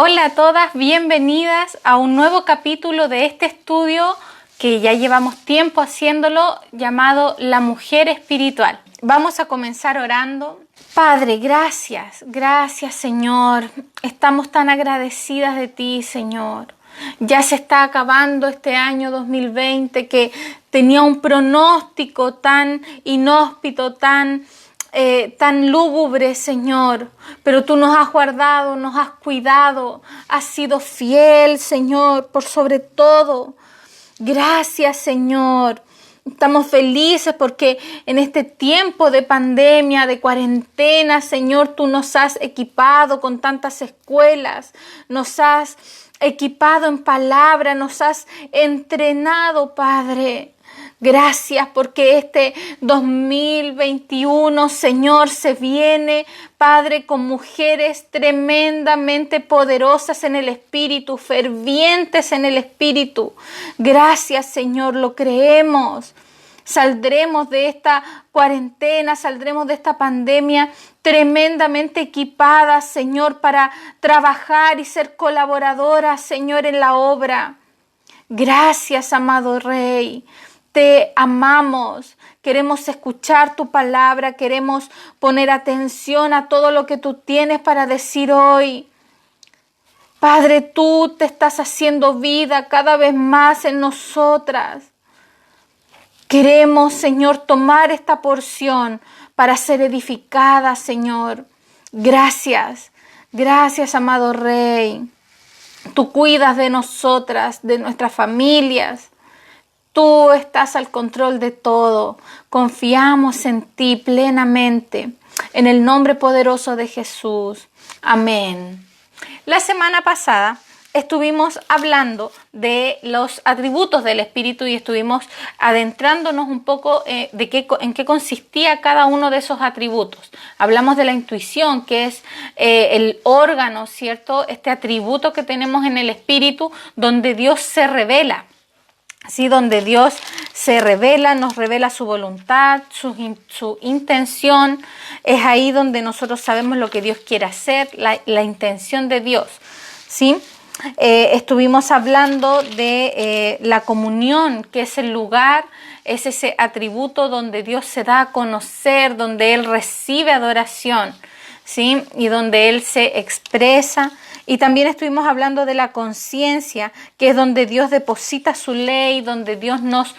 Hola a todas, bienvenidas a un nuevo capítulo de este estudio que ya llevamos tiempo haciéndolo, llamado La Mujer Espiritual. Vamos a comenzar orando. Padre, gracias Señor. Estamos tan agradecidas de ti, Señor. Ya se está acabando este año 2020 que tenía un pronóstico tan inhóspito, tan lúgubre, Señor, pero tú nos has guardado, nos has cuidado, has sido fiel, Señor, por sobre todo. Gracias, Señor. Estamos felices porque en este tiempo de pandemia, de cuarentena, Señor, tú nos has equipado con tantas escuelas, nos has equipado en palabra, nos has entrenado, Padre. Gracias porque este 2021, Señor, se viene, Padre, con mujeres tremendamente poderosas en el Espíritu, fervientes en el Espíritu. Gracias, Señor, lo creemos. Saldremos de esta cuarentena, saldremos de esta pandemia tremendamente equipadas, Señor, para trabajar y ser colaboradoras, Señor, en la obra. Gracias, amado Rey. Te amamos, queremos escuchar tu palabra, queremos poner atención a todo lo que tú tienes para decir hoy. Padre, tú te estás haciendo vida cada vez más en nosotras. Queremos, Señor, tomar esta porción para ser edificada, Señor. Gracias, amado Rey. Tú cuidas de nosotras, de nuestras familias. Tú estás al control de todo. Confiamos en ti plenamente. En el nombre poderoso de Jesús. Amén. La semana pasada estuvimos hablando de los atributos del Espíritu y estuvimos adentrándonos un poco en qué consistía cada uno de esos atributos. Hablamos de la intuición, que es el órgano, ¿cierto? Este atributo que tenemos en el Espíritu donde Dios se revela. ¿Sí? Donde Dios se revela, nos revela su voluntad, su intención. Es ahí donde nosotros sabemos lo que Dios quiere hacer, la intención de Dios. ¿Sí? Estuvimos hablando de la comunión, que es el lugar, es ese atributo donde Dios se da a conocer, donde Él recibe adoración, ¿sí? Y donde Él se expresa. Y también estuvimos hablando de la conciencia, que es donde Dios deposita su ley, donde Dios nos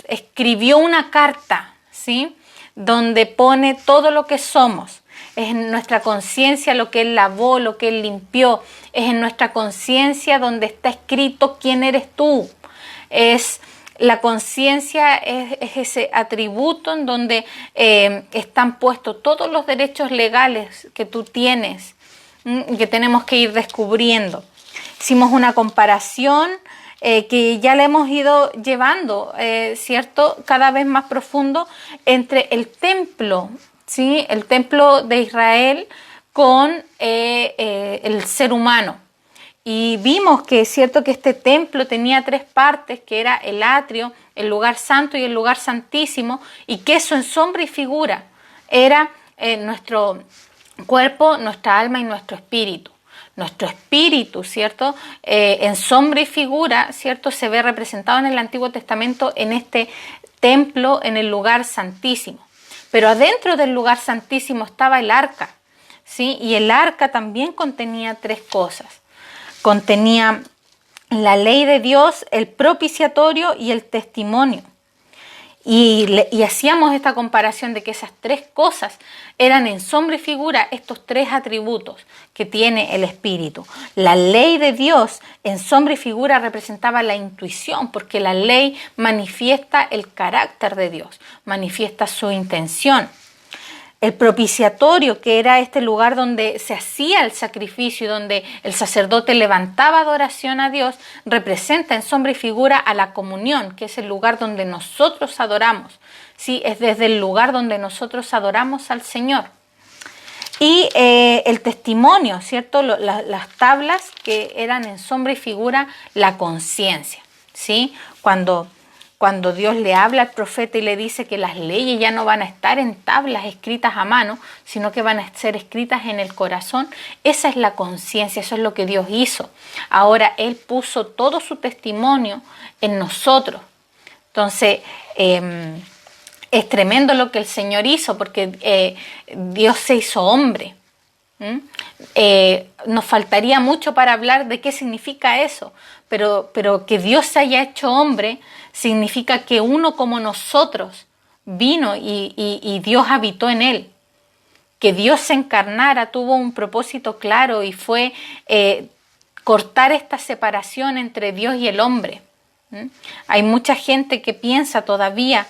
escribió una carta, ¿sí? Donde pone todo lo que somos. Es en nuestra conciencia lo que Él lavó, lo que Él limpió. Es en nuestra conciencia donde está escrito quién eres tú. La conciencia es ese atributo en donde están puestos todos los derechos legales que tú tienes, que tenemos que ir descubriendo. Hicimos una comparación que ya la hemos ido llevando, ¿cierto? Cada vez más profundo entre el templo, ¿sí? El templo de Israel con el ser humano. Y vimos que es cierto que este templo tenía tres partes, que era el atrio, el lugar santo y el lugar santísimo, y que eso en sombra y figura era nuestro cuerpo, nuestra alma y nuestro espíritu. Nuestro espíritu, ¿cierto? En sombra y figura, ¿cierto? Se ve representado en el Antiguo Testamento en este templo, en el lugar santísimo. Pero adentro del lugar santísimo estaba el arca, ¿sí? Y el arca también contenía tres cosas. Contenía la ley de Dios, el propiciatorio y el testimonio. Y hacíamos esta comparación de que esas tres cosas eran en sombra y figura estos tres atributos que tiene el Espíritu. La ley de Dios en sombra y figura representaba la intuición, porque la ley manifiesta el carácter de Dios, manifiesta su intención. El propiciatorio, que era este lugar donde se hacía el sacrificio y donde el sacerdote levantaba adoración a Dios, representa en sombra y figura a la comunión, que es el lugar donde nosotros adoramos. ¿Sí? Es desde el lugar donde nosotros adoramos al Señor. Y el testimonio, ¿cierto? Las tablas que eran en sombra y figura la conciencia, ¿sí? Cuando cuando Dios le habla al profeta y le dice que las leyes ya no van a estar en tablas escritas a mano, sino que van a ser escritas en el corazón. Esa es la conciencia, eso es lo que Dios hizo. Ahora Él puso todo su testimonio en nosotros. Entonces, es tremendo lo que el Señor hizo, porque Dios se hizo hombre. Nos faltaría mucho para hablar de qué significa eso, pero que Dios se haya hecho hombre significa que uno como nosotros vino y Dios habitó en él. Que Dios se encarnara tuvo un propósito claro y fue cortar esta separación entre Dios y el hombre. Hay mucha gente que piensa todavía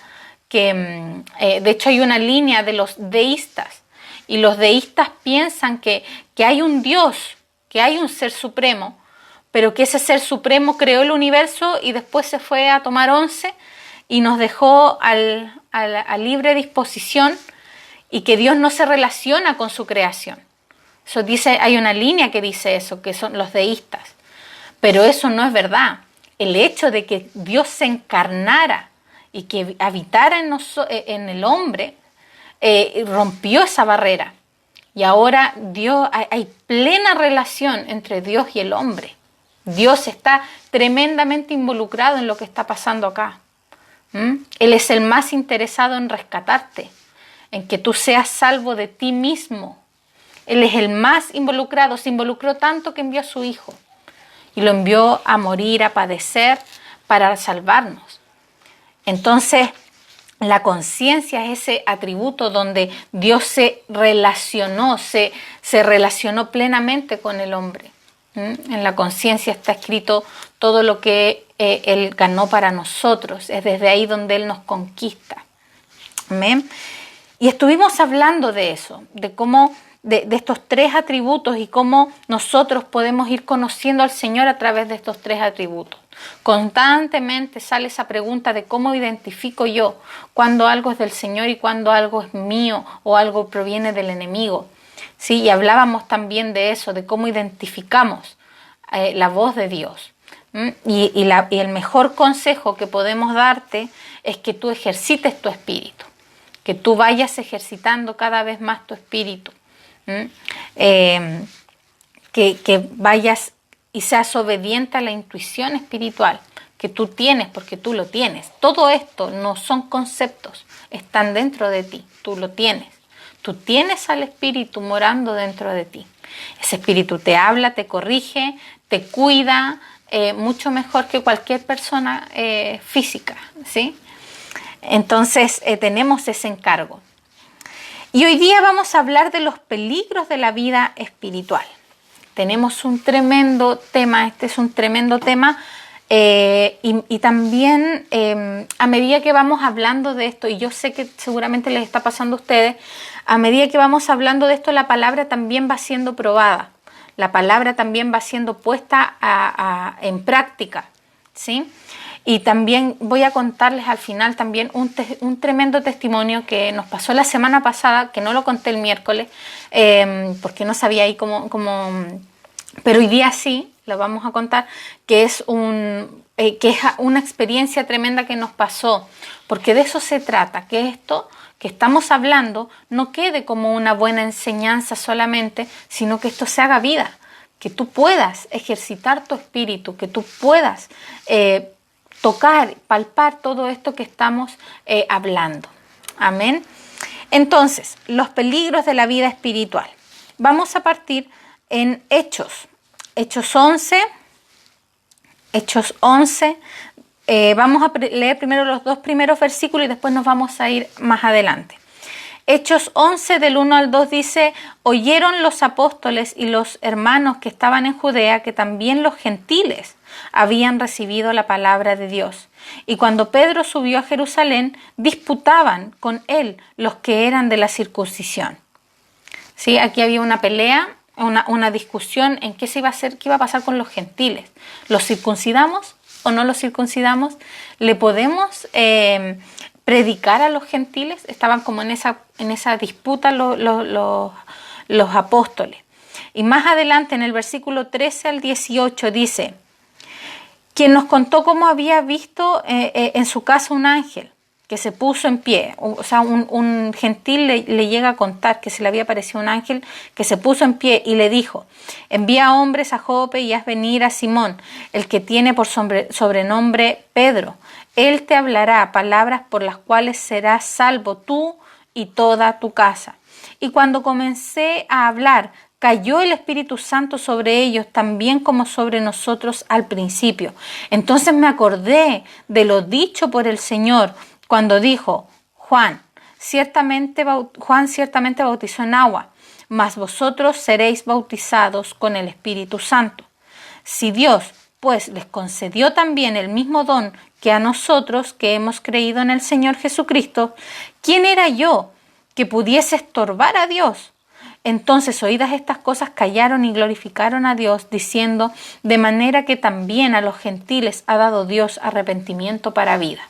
que, de hecho hay una línea de los deístas, y los deístas piensan que hay un Dios, que hay un ser supremo, pero que ese ser supremo creó el universo y después se fue a tomar once y nos dejó a libre disposición, y que Dios no se relaciona con su creación. Eso dice, hay una línea que dice eso, que son los deístas. Pero eso no es verdad. El hecho de que Dios se encarnara y que habitara en el hombre, rompió esa barrera. Y ahora hay plena relación entre Dios y el hombre. Dios está tremendamente involucrado en lo que está pasando acá. Él es el más interesado en rescatarte, en que tú seas salvo de ti mismo. Él es el más involucrado, se involucró tanto que envió a su Hijo y lo envió a morir, a padecer para salvarnos. Entonces, la conciencia es ese atributo donde Dios se relacionó plenamente con el hombre. En la conciencia está escrito todo lo que Él ganó para nosotros. Es desde ahí donde Él nos conquista. Amén. Y estuvimos hablando de eso, de cómo, de estos tres atributos y cómo nosotros podemos ir conociendo al Señor a través de estos tres atributos. Constantemente sale esa pregunta de cómo identifico yo cuando algo es del Señor y cuando algo es mío o algo proviene del enemigo. ¿Sí? Y hablábamos también de eso, de cómo identificamos la voz de Dios. Y el mejor consejo que podemos darte es que tú ejercites tu espíritu, que tú vayas ejercitando cada vez más tu espíritu, que vayas y seas obediente a la intuición espiritual que tú tienes, porque tú lo tienes. Todo esto no son conceptos, están dentro de ti, tú lo tienes. Tú tienes al Espíritu morando dentro de ti. Ese Espíritu te habla, te corrige, te cuida, mucho mejor que cualquier persona física, ¿sí? Entonces tenemos ese encargo. Y hoy día vamos a hablar de los peligros de la vida espiritual. Tenemos un tremendo tema, este es un tremendo tema, y también a medida que vamos hablando de esto, y yo sé que seguramente les está pasando a ustedes, a medida que vamos hablando de esto, la palabra también va siendo probada, la palabra también va siendo puesta en práctica, ¿sí? Y también voy a contarles al final también un tremendo testimonio que nos pasó la semana pasada, que no lo conté el miércoles, porque no sabía ahí cómo, pero hoy día sí, lo vamos a contar, que es una experiencia tremenda que nos pasó, porque de eso se trata, que esto que estamos hablando no quede como una buena enseñanza solamente, sino que esto se haga vida, que tú puedas ejercitar tu espíritu, que tú puedas tocar, palpar todo esto que estamos hablando. Amén. Entonces, los peligros de la vida espiritual. Vamos a partir en Hechos 11. Vamos a leer primero los dos primeros versículos y después nos vamos a ir más adelante. Hechos 11 del 1 al 2 dice: oyeron los apóstoles y los hermanos que estaban en Judea que también los gentiles habían recibido la palabra de Dios. Y cuando Pedro subió a Jerusalén, disputaban con él los que eran de la circuncisión. ¿Sí? Aquí había una pelea, una discusión en qué se iba a hacer, qué iba a pasar con los gentiles. ¿Los circuncidamos o no los circuncidamos? ¿Le podemos predicar a los gentiles? Estaban como en esa disputa los apóstoles. Y más adelante en el versículo 13 al 18 dice: quien nos contó cómo había visto en su casa un ángel que se puso en pie. O sea, un gentil le llega a contar que se le había aparecido un ángel que se puso en pie y le dijo: envía hombres a Jope y haz venir a Simón, el que tiene por sobrenombre Pedro. Él te hablará palabras por las cuales serás salvo tú y toda tu casa. Y cuando comencé a hablar, cayó el Espíritu Santo sobre ellos, también como sobre nosotros al principio. Entonces me acordé de lo dicho por el Señor cuando dijo: Juan ciertamente bautizó en agua, mas vosotros seréis bautizados con el Espíritu Santo. Si Dios, pues, les concedió también el mismo don que a nosotros que hemos creído en el Señor Jesucristo, ¿quién era yo que pudiese estorbar a Dios? Entonces, oídas estas cosas, callaron y glorificaron a Dios, diciendo: de manera que también a los gentiles ha dado Dios arrepentimiento para vida.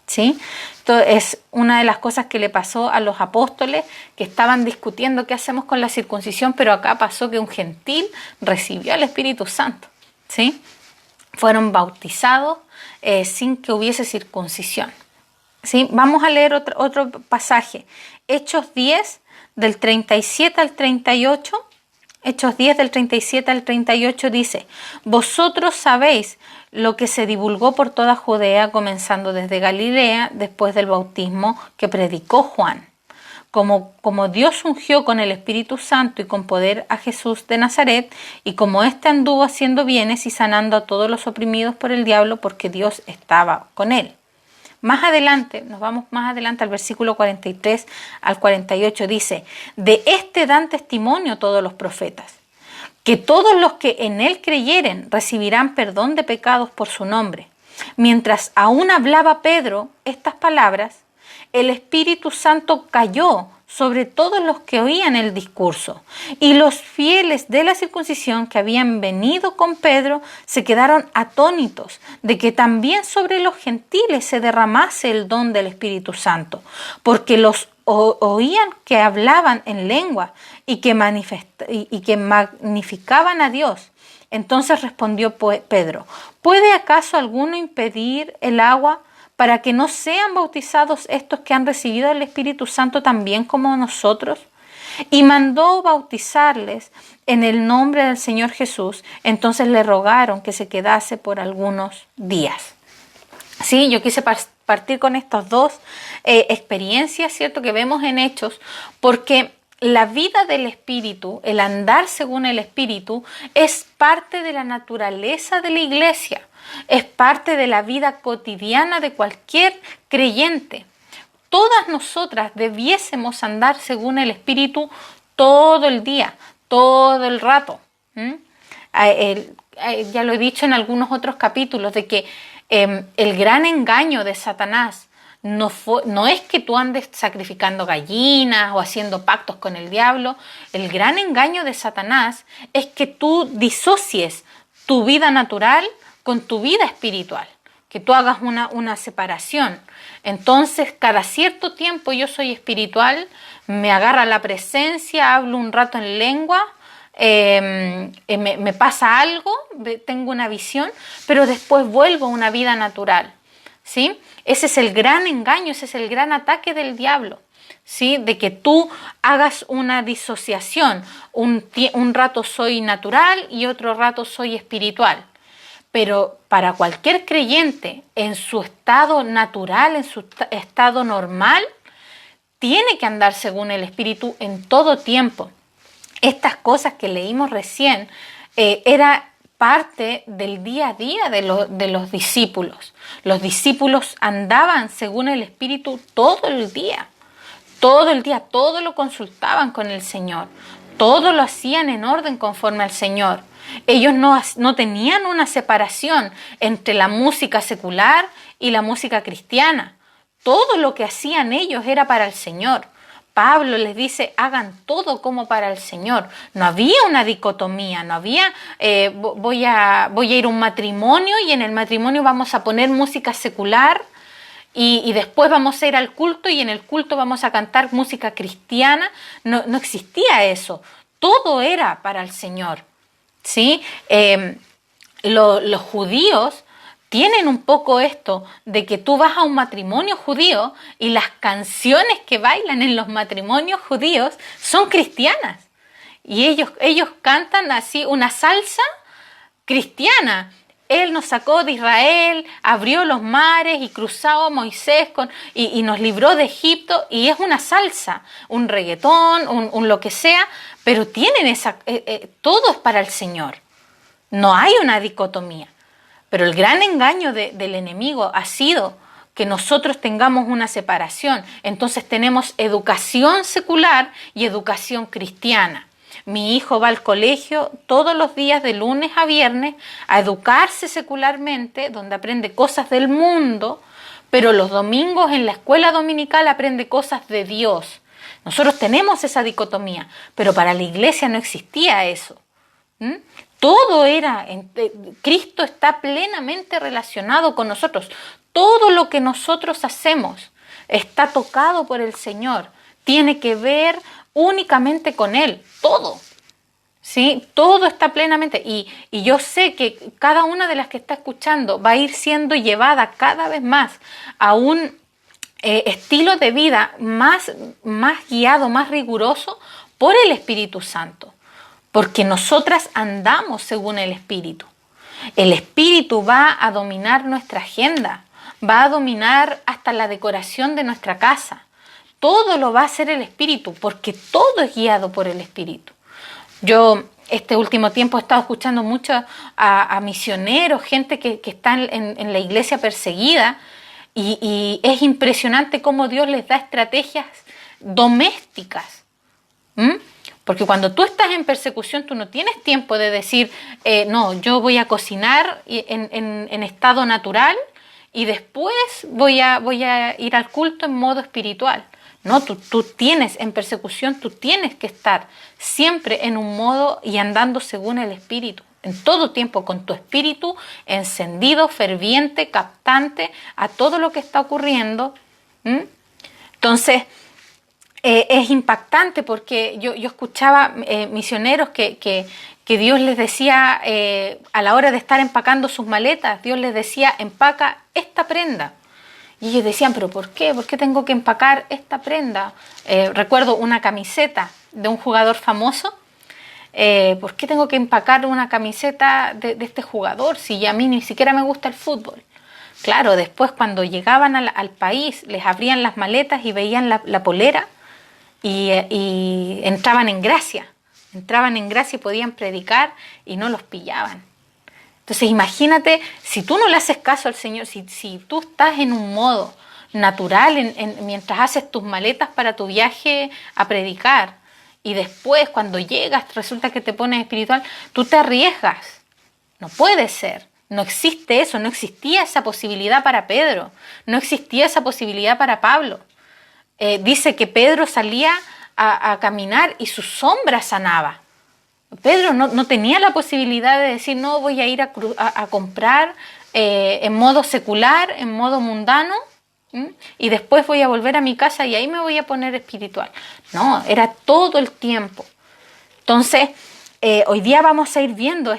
¿Sí? Esto es una de las cosas que le pasó a los apóstoles, que estaban discutiendo qué hacemos con la circuncisión, pero acá pasó que un gentil recibió al Espíritu Santo. ¿Sí? Fueron bautizados sin que hubiese circuncisión. ¿Sí? Vamos a leer otro pasaje. Hechos 10, del 37 al 38. Hechos 10, del 37 al 38 dice: vosotros sabéis lo que se divulgó por toda Judea, comenzando desde Galilea, después del bautismo que predicó Juan. Como Dios ungió con el Espíritu Santo y con poder a Jesús de Nazaret, y como éste anduvo haciendo bienes y sanando a todos los oprimidos por el diablo, porque Dios estaba con él. Más adelante, nos vamos más adelante al versículo 43 al 48, dice: de este dan testimonio todos los profetas, que todos los que en él creyeren recibirán perdón de pecados por su nombre. Mientras aún hablaba Pedro estas palabras, el Espíritu Santo cayó sobre todos los que oían el discurso, y los fieles de la circuncisión que habían venido con Pedro se quedaron atónitos de que también sobre los gentiles se derramase el don del Espíritu Santo, porque los oían que hablaban en lengua y que magnificaban a Dios. Entonces respondió Pedro: ¿puede acaso alguno impedir el agua para que no sean bautizados estos que han recibido el Espíritu Santo también como nosotros? Y mandó bautizarles en el nombre del Señor Jesús. Entonces le rogaron que se quedase por algunos días. Sí, yo quise partir con estas dos experiencias, ¿cierto?, que vemos en Hechos, porque la vida del Espíritu, el andar según el Espíritu, es parte de la naturaleza de la iglesia, es parte de la vida cotidiana de cualquier creyente. Todas nosotras debiésemos andar según el Espíritu todo el día, todo el rato. Ya lo he dicho en algunos otros capítulos, de que el gran engaño de Satanás no es que tú andes sacrificando gallinas o haciendo pactos con el diablo. El gran engaño de Satanás es que tú disocies tu vida natural con tu vida espiritual, que tú hagas una separación. Entonces, cada cierto tiempo yo soy espiritual, me agarra la presencia, hablo un rato en lengua, me pasa algo, tengo una visión, pero después vuelvo a una vida natural, ¿sí? Ese es el gran engaño, ese es el gran ataque del diablo, ¿sí? De que tú hagas una disociación, un rato soy natural y otro rato soy espiritual. Pero para cualquier creyente, en su estado natural, en su estado normal, tiene que andar según el Espíritu en todo tiempo. Estas cosas que leímos recién era parte del día a día de los discípulos. Los discípulos andaban según el Espíritu todo el día, todo lo consultaban con el Señor, todo lo hacían en orden conforme al Señor. Ellos no tenían una separación entre la música secular y la música cristiana. Todo lo que hacían ellos era para el Señor. Pablo les dice: hagan todo como para el Señor. No había una dicotomía, no había voy a ir a un matrimonio y en el matrimonio vamos a poner música secular y después vamos a ir al culto y en el culto vamos a cantar música cristiana. No existía eso. Todo era para el Señor, ¿sí? los judíos tienen un poco esto de que tú vas a un matrimonio judío y las canciones que bailan en los matrimonios judíos son cristianas. Y ellos cantan así una salsa cristiana. Él nos sacó de Israel, abrió los mares y cruzó a Moisés y nos libró de Egipto. Y es una salsa, un reggaetón, un lo que sea, pero tienen todo es para el Señor. No hay una dicotomía. Pero el gran engaño del enemigo ha sido que nosotros tengamos una separación. Entonces tenemos educación secular y educación cristiana. Mi hijo va al colegio todos los días de lunes a viernes a educarse secularmente, donde aprende cosas del mundo, pero los domingos en la escuela dominical aprende cosas de Dios. Nosotros tenemos esa dicotomía, pero para la iglesia no existía eso. Todo Cristo está plenamente relacionado con nosotros. Todo lo que nosotros hacemos está tocado por el Señor. Tiene que ver únicamente con Él. Todo. ¿Sí? Todo está plenamente. Y yo sé que cada una de las que está escuchando va a ir siendo llevada cada vez más a un estilo de vida más guiado, más riguroso por el Espíritu Santo. Porque nosotras andamos según el Espíritu. El Espíritu va a dominar nuestra agenda, va a dominar hasta la decoración de nuestra casa. Todo lo va a hacer el Espíritu, porque todo es guiado por el Espíritu. Yo este último tiempo he estado escuchando mucho a misioneros, gente que está en la iglesia perseguida, y es impresionante cómo Dios les da estrategias domésticas. Porque cuando tú estás en persecución, tú no tienes tiempo de decir, no, yo voy a cocinar en estado natural y después voy a ir al culto en modo espiritual. No, tú tienes, en persecución, tú tienes que estar siempre en un modo y andando según el Espíritu. En todo tiempo con tu espíritu encendido, ferviente, captante a todo lo que está ocurriendo. Entonces, es impactante porque yo escuchaba misioneros que Dios les decía a la hora de estar empacando sus maletas, Dios les decía, empaca esta prenda. Y ellos decían, ¿pero por qué? ¿Por qué tengo que empacar esta prenda? Recuerdo una camiseta de un jugador famoso. ¿Por qué tengo que empacar una camiseta de este jugador si a mí ni siquiera me gusta el fútbol? Claro, después cuando llegaban al país, les abrían las maletas y veían la polera y entraban en gracia y podían predicar y no los pillaban. Entonces imagínate, si tú no le haces caso al Señor, si tú estás en un modo natural mientras haces tus maletas para tu viaje a predicar y después cuando llegas resulta que te pones espiritual, tú te arriesgas. No puede ser, no existe eso, no existía esa posibilidad para Pedro, no existía esa posibilidad para Pablo. Dice que Pedro salía a caminar y su sombra sanaba. Pedro no tenía la posibilidad de decir, no, voy a ir a comprar en modo secular, en modo mundano, y después voy a volver a mi casa y ahí me voy a poner espiritual. No, era todo el tiempo. Entonces, hoy día vamos a ir viendo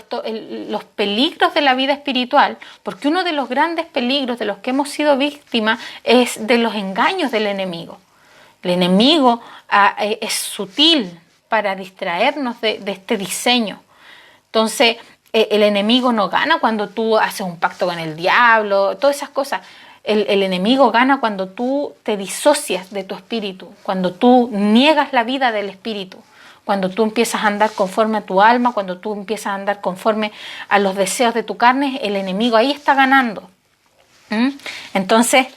los peligros de la vida espiritual, porque uno de los grandes peligros de los que hemos sido víctimas es de los engaños del enemigo. El enemigo es sutil para distraernos de este diseño. Entonces, el enemigo no gana cuando tú haces un pacto con el diablo, todas esas cosas. El enemigo gana cuando tú te disocias de tu espíritu, cuando tú niegas la vida del espíritu, cuando tú empiezas a andar conforme a tu alma, cuando tú empiezas a andar conforme a los deseos de tu carne, el enemigo ahí está ganando. Entonces,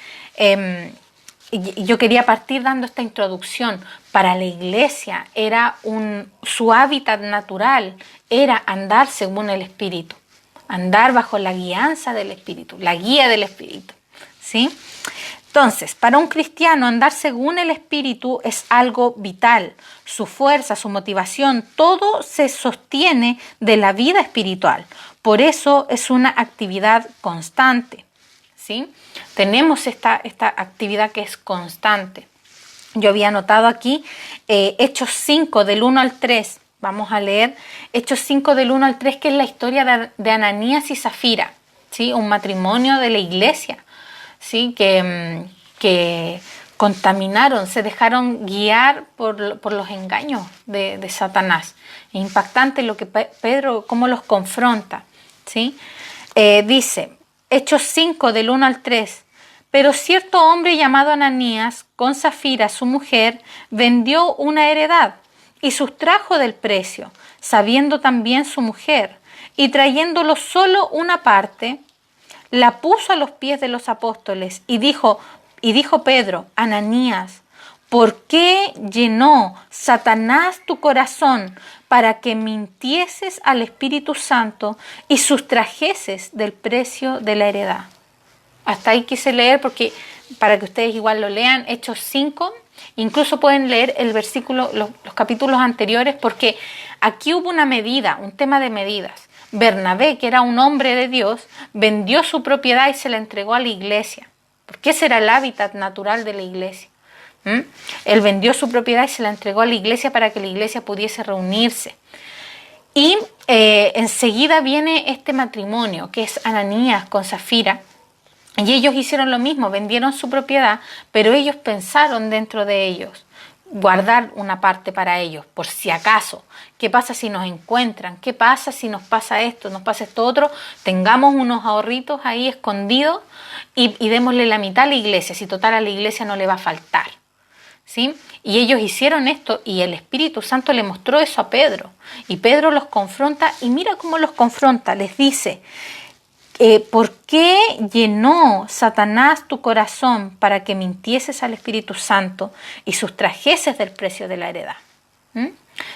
yo quería partir dando esta introducción. Para la iglesia su hábitat natural era andar según el Espíritu, andar bajo la guianza del Espíritu, la guía del Espíritu, ¿sí? Entonces, para un cristiano andar según el Espíritu es algo vital. Su fuerza, su motivación, todo se sostiene de la vida espiritual. Por eso es una actividad constante, ¿sí? Tenemos esta actividad que es constante. Yo había anotado aquí Hechos 5, del 1 al 3, Vamos a leer Hechos 5 del 1 al 3, que es la historia de Ananías y Zafira, ¿sí? Un matrimonio de la iglesia, ¿sí? Que contaminaron, se dejaron guiar por los engaños de Satanás. Es impactante lo que Pedro, cómo los confronta, ¿sí? Dice, Hechos 5 del 1 al 3, pero cierto hombre llamado Ananías, con Zafira su mujer, vendió una heredad y sustrajo del precio, sabiendo también su mujer, y trayéndolo solo una parte, la puso a los pies de los apóstoles y dijo Pedro, Ananías, ¿por qué llenó Satanás tu corazón para que mintieses al Espíritu Santo y sustrajeses del precio de la heredad? Hasta ahí quise leer porque para que ustedes igual lo lean, Hechos 5, incluso pueden leer el versículo, los capítulos anteriores, porque aquí hubo una medida, un tema de medidas. Bernabé, que era un hombre de Dios, vendió su propiedad y se la entregó a la iglesia, porque ese era el hábitat natural de la iglesia. Él vendió su propiedad y se la entregó a la iglesia para que la iglesia pudiese reunirse. Y enseguida viene este matrimonio, que es Ananías con Zafira, y ellos hicieron lo mismo, vendieron su propiedad, pero ellos pensaron dentro de ellos guardar una parte para ellos, por si acaso. ¿Qué pasa si nos encuentran? ¿Qué pasa si nos pasa esto, nos pasa esto otro? Tengamos unos ahorritos ahí escondidos y démosle la mitad a la iglesia, si total a la iglesia no le va a faltar, ¿sí? Y ellos hicieron esto y el Espíritu Santo le mostró eso a Pedro. Y Pedro los confronta y mira cómo los confronta, les dice, ¿por qué llenó Satanás tu corazón para que mintieses al Espíritu Santo y sustrajeses del precio de la heredad?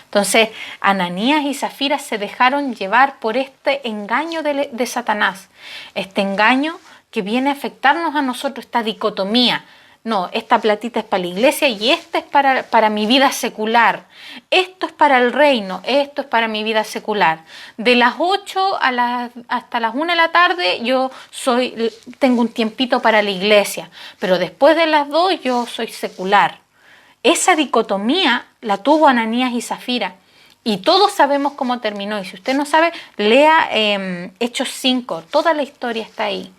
Entonces, Ananías y Zafira se dejaron llevar por este engaño de Satanás, este engaño que viene a afectarnos a nosotros, esta dicotomía. No, esta platita es para la iglesia y esta es para mi vida secular. Esto es para el reino, esto es para mi vida secular. De las 8 hasta las 1 de la tarde yo tengo un tiempito para la iglesia, pero después de las 2 yo soy secular. Esa dicotomía la tuvo Ananías y Zafira y todos sabemos cómo terminó. Y si usted no sabe, lea Hechos 5, toda la historia está ahí.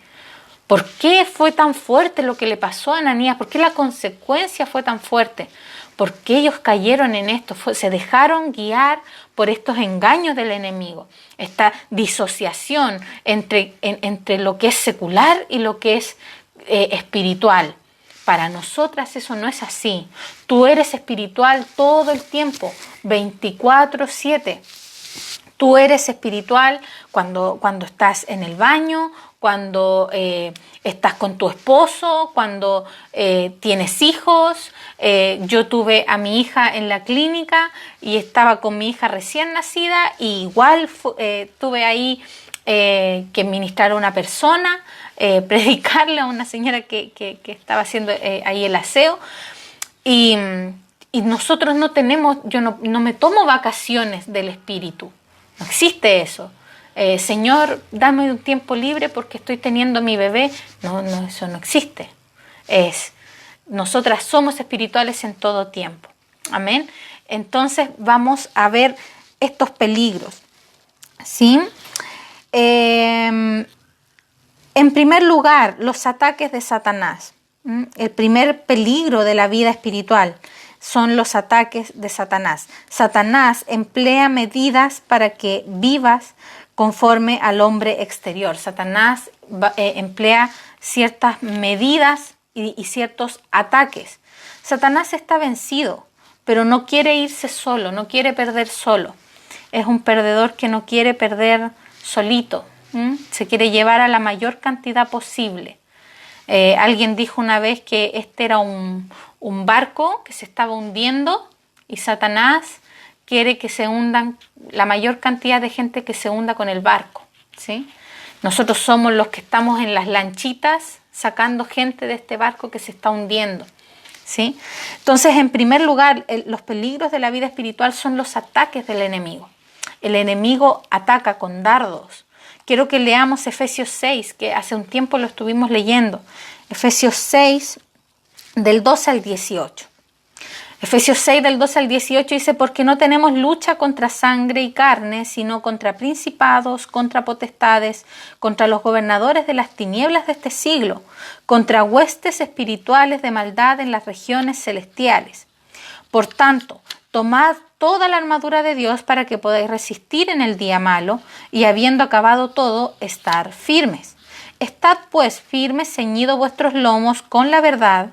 ¿Por qué fue tan fuerte lo que le pasó a Ananías? ¿Por qué la consecuencia fue tan fuerte? Porque ellos cayeron en esto, se dejaron guiar por estos engaños del enemigo, esta disociación entre lo que es secular y lo que es espiritual. Para nosotras eso no es así. Tú eres espiritual todo el tiempo, 24/7. Tú eres espiritual cuando estás en el baño, cuando estás con tu esposo, cuando tienes hijos. Yo tuve a mi hija en la clínica y estaba con mi hija recién nacida y igual tuve ahí que ministrar a una persona, predicarle a una señora que estaba haciendo ahí el aseo. Y nosotros no tenemos, yo no me tomo vacaciones del espíritu. No existe eso. Señor, dame un tiempo libre porque estoy teniendo a mi bebé. No, eso no existe. Nosotras somos espirituales en todo tiempo. Amén. Entonces vamos a ver estos peligros, ¿sí? En primer lugar, los ataques de Satanás. El primer peligro de la vida espiritual son los ataques de Satanás. Satanás emplea medidas para que vivas conforme al hombre exterior. Satanás emplea ciertas medidas y ciertos ataques. Satanás está vencido, pero no quiere irse solo, no quiere perder solo. Es un perdedor que no quiere perder solito. Se quiere llevar a la mayor cantidad posible. Alguien dijo una vez que este era un barco que se estaba hundiendo y Satanás quiere que se hundan la mayor cantidad de gente que se hunda con el barco, ¿sí? Nosotros somos los que estamos en las lanchitas sacando gente de este barco que se está hundiendo, ¿sí? Entonces, en primer lugar, los peligros de la vida espiritual son los ataques del enemigo. El enemigo ataca con dardos. Quiero que leamos Efesios 6, que hace un tiempo lo estuvimos leyendo. Efesios 6, del 12 al 18. Efesios 6 del 12 al 18 dice, porque no tenemos lucha contra sangre y carne, sino contra principados, contra potestades, contra los gobernadores de las tinieblas de este siglo, contra huestes espirituales de maldad en las regiones celestiales. Por tanto, tomad toda la armadura de Dios para que podáis resistir en el día malo y habiendo acabado todo, estar firmes. Estad pues firmes, ceñidos vuestros lomos con la verdad,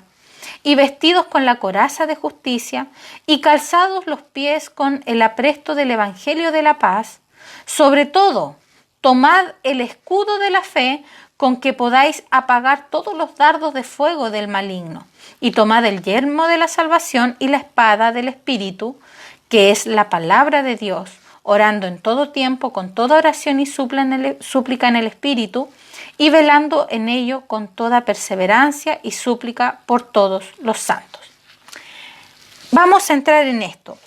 y vestidos con la coraza de justicia, y calzados los pies con el apresto del Evangelio de la paz. Sobre todo, tomad el escudo de la fe, con que podáis apagar todos los dardos de fuego del maligno, y tomad el yelmo de la salvación y la espada del Espíritu, que es la palabra de Dios, orando en todo tiempo, con toda oración y súplica en el Espíritu, y velando en ello con toda perseverancia y súplica por todos los santos. Vamos a entrar en esto.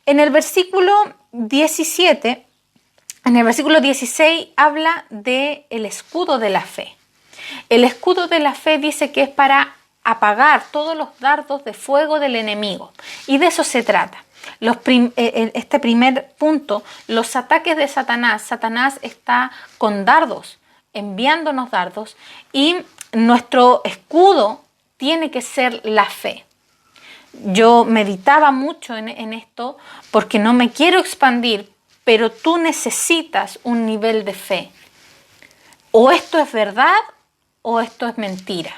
En el versículo 17, en el versículo 16 habla del escudo de la fe. El escudo de la fe dice que es para apagar todos los dardos de fuego del enemigo. Y de eso se trata. Este primer punto, los ataques de Satanás. Satanás está con dardos, enviándonos dardos, y nuestro escudo tiene que ser la fe. Yo meditaba mucho en esto porque no me quiero expandir, pero tú necesitas un nivel de fe. O esto es verdad o esto es mentira.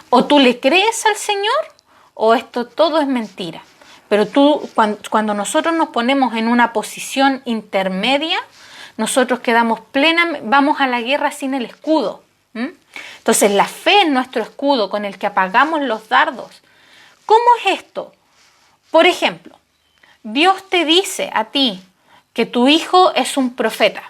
O tú le crees al Señor o esto todo es mentira. Pero cuando nosotros nos ponemos en una posición intermedia, nosotros quedamos vamos a la guerra sin el escudo. Entonces la fe es nuestro escudo con el que apagamos los dardos. ¿Cómo es esto? Por ejemplo, Dios te dice a ti que tu hijo es un profeta,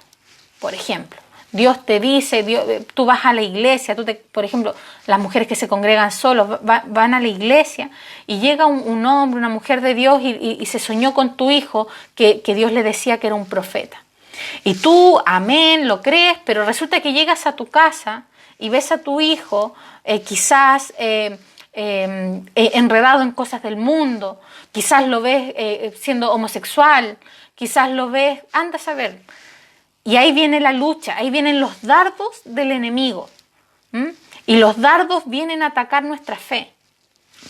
por ejemplo. Dios te dice, tú vas a la iglesia, por ejemplo, las mujeres que se congregan solos van a la iglesia y llega un hombre, una mujer de Dios y se soñó con tu hijo que Dios le decía que era un profeta. Y tú, amén, lo crees, pero resulta que llegas a tu casa y ves a tu hijo quizás enredado en cosas del mundo, quizás lo ves siendo homosexual, quizás lo ves, anda a saber. Y ahí viene la lucha, ahí vienen los dardos del enemigo. Y los dardos vienen a atacar nuestra fe.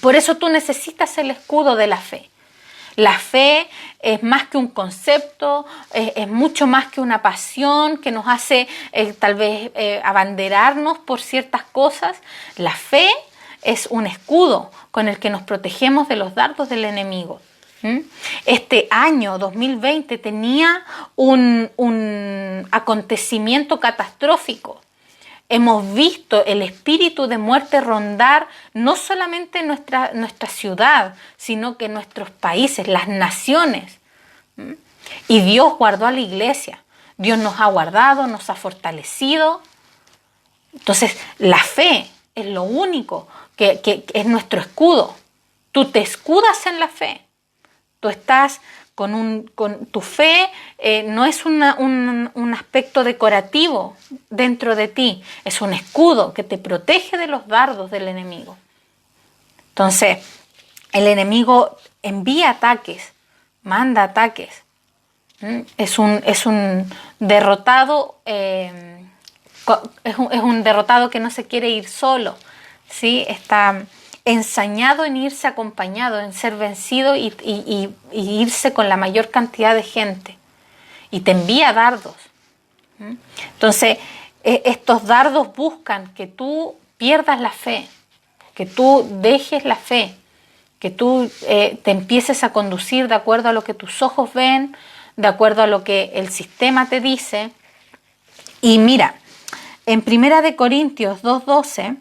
Por eso tú necesitas el escudo de la fe. La fe es más que un concepto, es mucho más que una pasión que nos hace tal vez abanderarnos por ciertas cosas. La fe es un escudo con el que nos protegemos de los dardos del enemigo. Este año 2020 tenía un acontecimiento catastrófico. Hemos visto el espíritu de muerte rondar no solamente nuestra ciudad, sino que nuestros países, las naciones. Y Dios guardó a la iglesia. Dios nos ha guardado, nos ha fortalecido. Entonces, la fe es lo único que es nuestro escudo. Tú te escudas en la fe. Tú estás con tu fe, no es un aspecto decorativo dentro de ti, es un escudo que te protege de los dardos del enemigo. Entonces, el enemigo envía ataques, manda ataques. Es un derrotado, es un derrotado que no se quiere ir solo, ¿sí? Está ensañado en irse acompañado, en ser vencido y irse con la mayor cantidad de gente. Y te envía dardos. Entonces, estos dardos buscan que tú pierdas la fe, que tú dejes la fe, que tú te empieces a conducir de acuerdo a lo que tus ojos ven, de acuerdo a lo que el sistema te dice. Y mira, en 1 Corintios 2:12,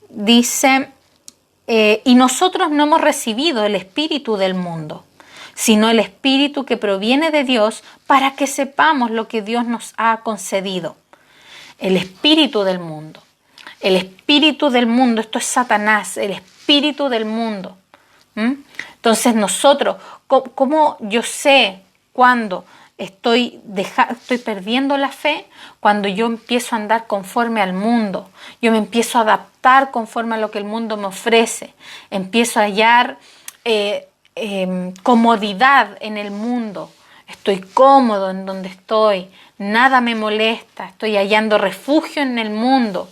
dice, y nosotros no hemos recibido el espíritu del mundo, sino el espíritu que proviene de Dios para que sepamos lo que Dios nos ha concedido. El espíritu del mundo. El espíritu del mundo, esto es Satanás, el espíritu del mundo. Entonces nosotros, ¿cómo yo sé cuándo estoy perdiendo la fe cuando yo empiezo a andar conforme al mundo. Yo me empiezo a adaptar conforme a lo que el mundo me ofrece. Empiezo a hallar comodidad en el mundo. Estoy cómodo en donde estoy. Nada me molesta. Estoy hallando refugio en el mundo.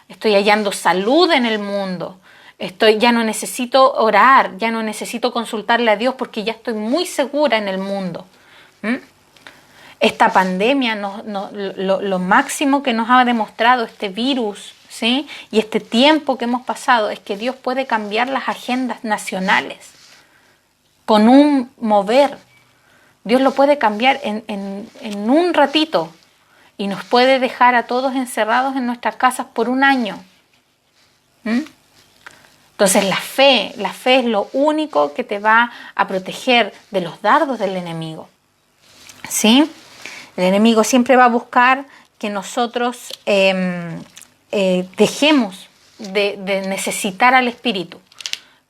Estoy hallando salud en el mundo. Ya no necesito orar, ya no necesito consultarle a Dios porque ya estoy muy segura en el mundo. Esta pandemia, lo máximo que nos ha demostrado este virus, ¿sí? Y este tiempo que hemos pasado es que Dios puede cambiar las agendas nacionales con un mover. Dios lo puede cambiar en un ratito y nos puede dejar a todos encerrados en nuestras casas por un año. Entonces la fe es lo único que te va a proteger de los dardos del enemigo. ¿Sí? El enemigo siempre va a buscar que nosotros dejemos de necesitar al Espíritu,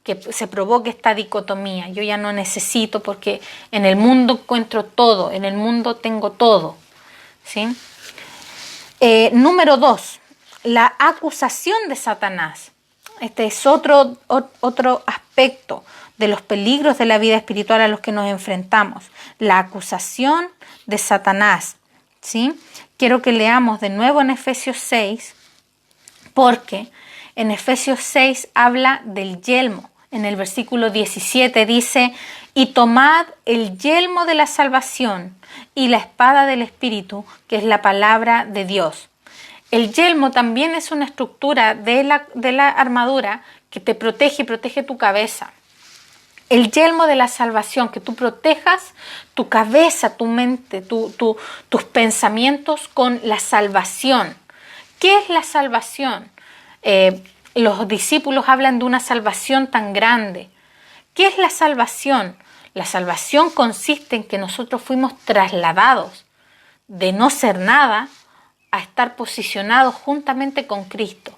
que se provoque esta dicotomía. Yo ya no necesito porque en el mundo encuentro todo, en el mundo tengo todo. ¿Sí? Número 2, la acusación de Satanás. Este es otro aspecto de los peligros de la vida espiritual a los que nos enfrentamos. La acusación de Satanás. ¿Sí? Quiero que leamos de nuevo en Efesios 6, porque en Efesios 6 habla del yelmo. En el versículo 17 dice, y tomad el yelmo de la salvación y la espada del Espíritu, que es la palabra de Dios. El yelmo también es una estructura de la armadura que te protege y protege tu cabeza. El yelmo de la salvación, que tú protejas tu cabeza, tu mente, tus pensamientos con la salvación. ¿Qué es la salvación? Los discípulos hablan de una salvación tan grande. ¿Qué es la salvación? La salvación consiste en que nosotros fuimos trasladados de no ser nada a estar posicionados juntamente con Cristo.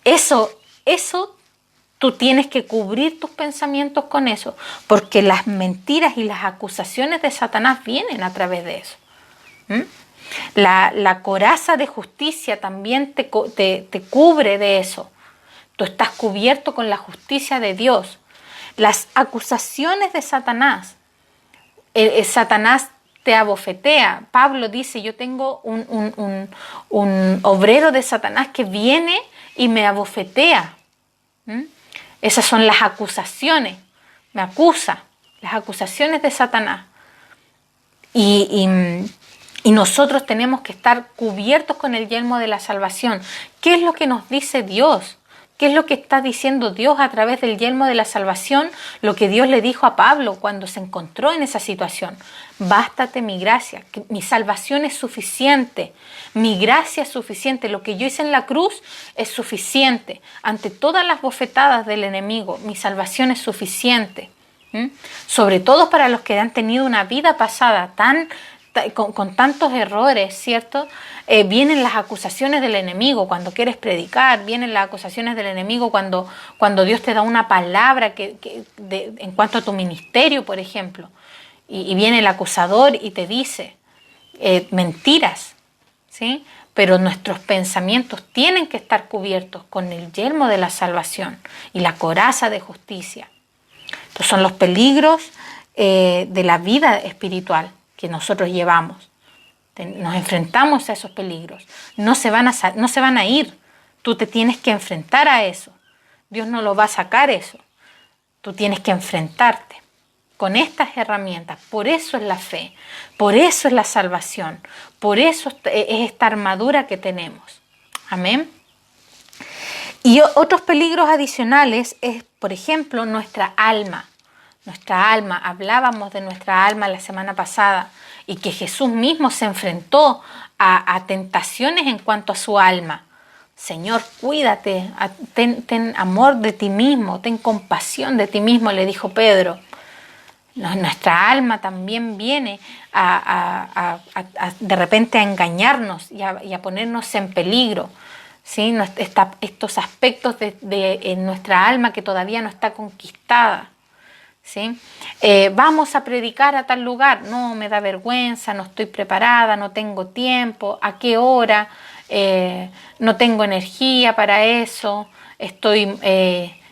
Eso tú tienes que cubrir tus pensamientos con eso, porque las mentiras y las acusaciones de Satanás vienen a través de eso. La coraza de justicia también te cubre de eso. Tú estás cubierto con la justicia de Dios. Las acusaciones de Satanás, Satanás te abofetea. Pablo dice, yo tengo un obrero de Satanás que viene y me abofetea. Esas son las acusaciones. Me acusa, las acusaciones de Satanás. Y nosotros tenemos que estar cubiertos con el yelmo de la salvación. ¿Qué es lo que nos dice Dios? ¿Qué es lo que está diciendo Dios a través del yelmo de la salvación? Lo que Dios le dijo a Pablo cuando se encontró en esa situación. Bástate mi gracia, que mi salvación es suficiente, mi gracia es suficiente, lo que yo hice en la cruz es suficiente. Ante todas las bofetadas del enemigo, mi salvación es suficiente. Sobre todo para los que han tenido una vida pasada con tantos errores, ¿cierto? Vienen las acusaciones del enemigo cuando quieres predicar, vienen las acusaciones del enemigo cuando Dios te da una palabra en cuanto a tu ministerio, por ejemplo, y viene el acusador y te dice mentiras, ¿sí? Pero nuestros pensamientos tienen que estar cubiertos con el yelmo de la salvación y la coraza de justicia. Estos son los peligros de la vida espiritual que nosotros llevamos. Nos enfrentamos a esos peligros. No se van a ir. Tú te tienes que enfrentar a eso. Dios no lo va a sacar eso. Tú tienes que enfrentarte con estas herramientas. Por eso es la fe. Por eso es la salvación. Por eso es esta armadura que tenemos. Amén. Y otros peligros adicionales es, por ejemplo, nuestra alma. Nuestra alma, hablábamos de nuestra alma la semana pasada y que Jesús mismo se enfrentó a tentaciones en cuanto a su alma. Señor, cuídate, ten amor de ti mismo, ten compasión de ti mismo, le dijo Pedro. Nuestra alma también viene de repente a engañarnos y a ponernos en peligro. ¿Sí? Estos aspectos de nuestra alma que todavía no está conquistada. ¿sí? Vamos a predicar a tal lugar, no, me da vergüenza, no estoy preparada, no tengo tiempo, ¿a qué hora? No tengo energía para eso,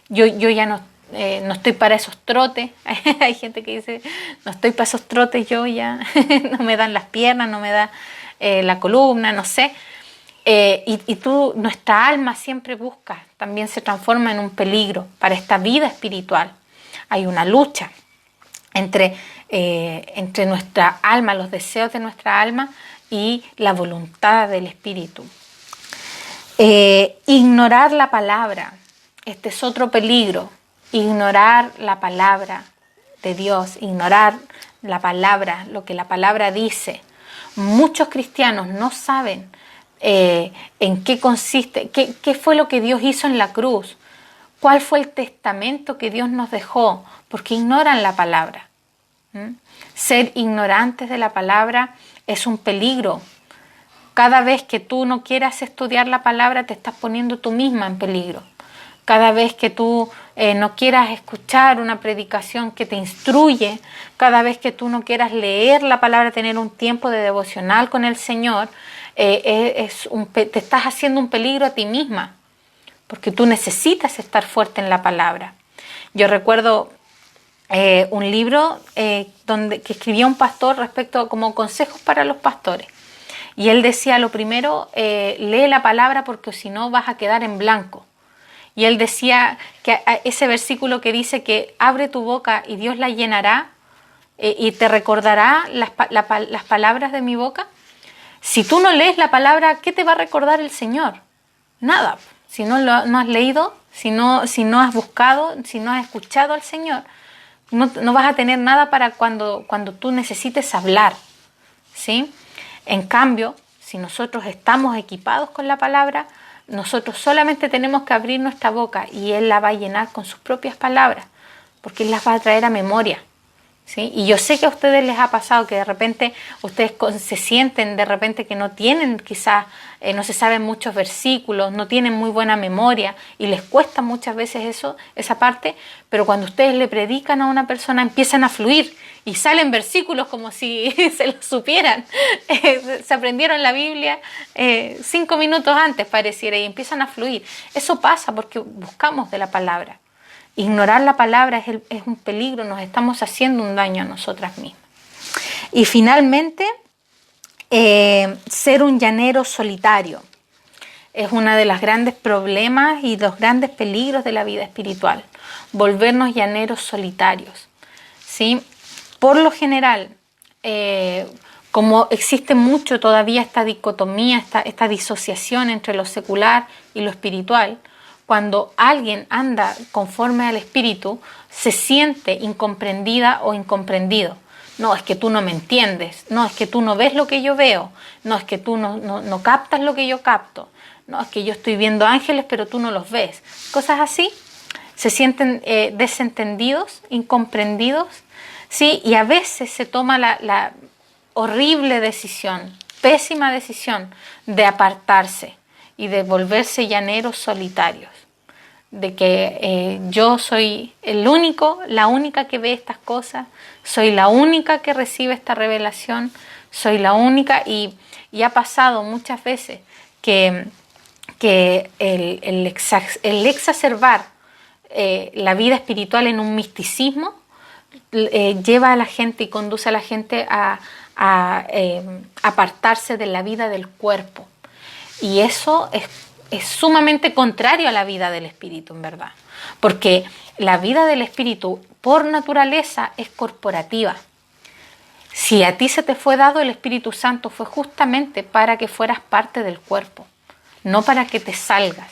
yo ya no estoy para esos trotes. Hay gente que dice, no estoy para esos trotes, yo ya, no me dan las piernas, no me da la columna, no sé. Nuestra alma siempre busca, también se transforma en un peligro para esta vida espiritual. Hay una lucha entre nuestra alma, los deseos de nuestra alma y la voluntad del Espíritu. Ignorar la palabra, este es otro peligro. Ignorar la palabra de Dios, ignorar la palabra, lo que la palabra dice. Muchos cristianos no saben en qué consiste, qué fue lo que Dios hizo en la cruz, cuál fue el testamento que Dios nos dejó, porque ignoran la palabra. Ser ignorantes de la palabra es un peligro. Cada vez que tú no quieras estudiar la palabra, te estás poniendo tú misma en peligro. Cada vez que tú no quieras escuchar una predicación que te instruye, cada vez que tú no quieras leer la palabra, tener un tiempo de devocional con el Señor, te estás haciendo un peligro a ti misma, porque tú necesitas estar fuerte en la palabra. Yo recuerdo un libro que escribía un pastor respecto como consejos para los pastores. Y él decía, lo primero, lee la palabra porque si no vas a quedar en blanco. Y él decía que ese versículo que dice que abre tu boca y Dios la llenará y te recordará las palabras de mi boca. Si tú no lees la palabra, ¿qué te va a recordar el Señor? Nada. Si no has leído, si no has buscado, si no has escuchado al Señor, no vas a tener nada para cuando tú necesites hablar, ¿sí? En cambio, si nosotros estamos equipados con la palabra, nosotros solamente tenemos que abrir nuestra boca y Él la va a llenar con sus propias palabras, porque Él las va a traer a memoria, ¿sí? Y yo sé que a ustedes les ha pasado que de repente ustedes se sienten de repente que no tienen quizás, no se saben muchos versículos, no tienen muy buena memoria y les cuesta muchas veces esa parte, pero cuando ustedes le predican a una persona empiezan a fluir y salen versículos como si se los supieran. Se aprendieron la Biblia 5 minutos antes pareciera y empiezan a fluir. Eso pasa porque buscamos de la palabra. Ignorar la palabra es un peligro, nos estamos haciendo un daño a nosotras mismas. Y finalmente, ser un llanero solitario es uno de los grandes problemas y los grandes peligros de la vida espiritual. Volvernos llaneros solitarios, ¿sí? Por lo general, como existe mucho todavía esta dicotomía, esta disociación entre lo secular y lo espiritual, cuando alguien anda conforme al Espíritu, se siente incomprendida o incomprendido. No, es que tú no me entiendes. No, es que tú no ves lo que yo veo. No, es que tú no captas lo que yo capto. No, es que yo estoy viendo ángeles, pero tú no los ves. Cosas así. Se sienten desentendidos, incomprendidos, ¿sí? Y a veces se toma la horrible decisión, pésima decisión, de apartarse y de volverse llaneros solitarios. De que yo soy la única que ve estas cosas, soy la única que recibe esta revelación, soy la única y ha pasado muchas veces que el exacerbar la vida espiritual en un misticismo lleva a la gente y conduce a la gente a apartarse de la vida del cuerpo. Y eso es sumamente contrario a la vida del Espíritu, en verdad. Porque la vida del Espíritu, por naturaleza, es corporativa. Si a ti se te fue dado el Espíritu Santo, fue justamente para que fueras parte del cuerpo, no para que te salgas,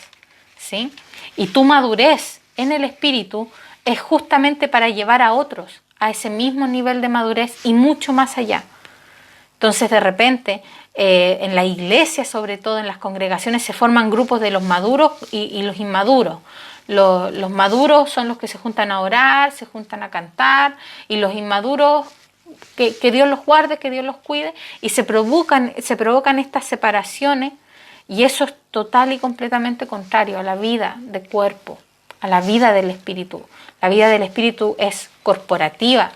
¿sí? Y tu madurez en el Espíritu es justamente para llevar a otros a ese mismo nivel de madurez y mucho más allá. Entonces, de repente, en la iglesia, sobre todo en las congregaciones, se forman grupos de los maduros y los inmaduros. Los maduros son los que se juntan a orar, se juntan a cantar, y los inmaduros, que Dios los guarde, que Dios los cuide, y se provocan estas separaciones, y eso es total y completamente contrario a la vida de cuerpo, a la vida del Espíritu. La vida del Espíritu es corporativa.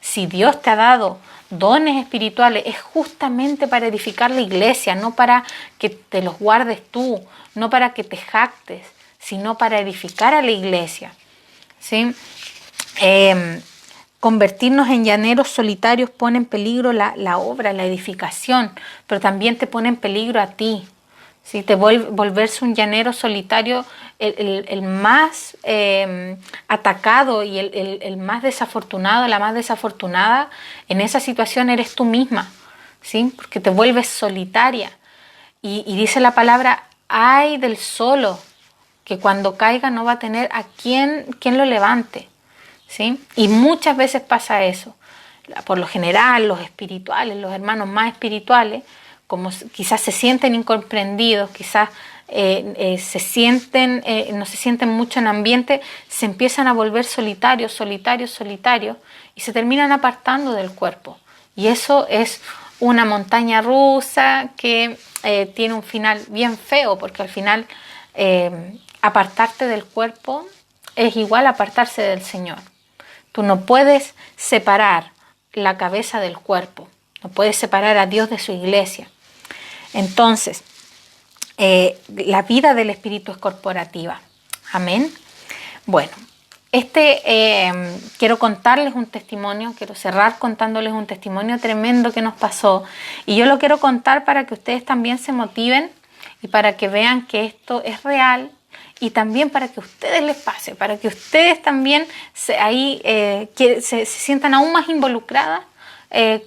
Si Dios te ha dado dones espirituales, es justamente para edificar la iglesia, no para que te los guardes tú, no para que te jactes, sino para edificar a la iglesia, ¿sí? Convertirnos en llaneros solitarios pone en peligro la obra, la edificación, pero también te pone en peligro a ti. ¿Sí? Volverse un llanero solitario, el más atacado y el más desafortunado, la más desafortunada en esa situación eres tú misma, ¿sí? Porque te vuelves solitaria. Y dice la palabra, ay del solo, que cuando caiga no va a tener a quien lo levante, ¿sí? Y muchas veces pasa eso. Por lo general, los espirituales, los hermanos más espirituales, como quizás se sienten incomprendidos, quizás no se sienten mucho en ambiente, se empiezan a volver solitarios y se terminan apartando del cuerpo. Y eso es una montaña rusa que tiene un final bien feo, porque al final apartarte del cuerpo es igual a apartarse del Señor. Tú no puedes separar la cabeza del cuerpo, no puedes separar a Dios de su iglesia. Entonces, la vida del Espíritu es corporativa. Amén. Bueno, quiero contarles un testimonio, quiero cerrar contándoles un testimonio tremendo que nos pasó. Y yo lo quiero contar para que ustedes también se motiven y para que vean que esto es real y también para que a ustedes les pase, para que ustedes también se sientan aún más involucradas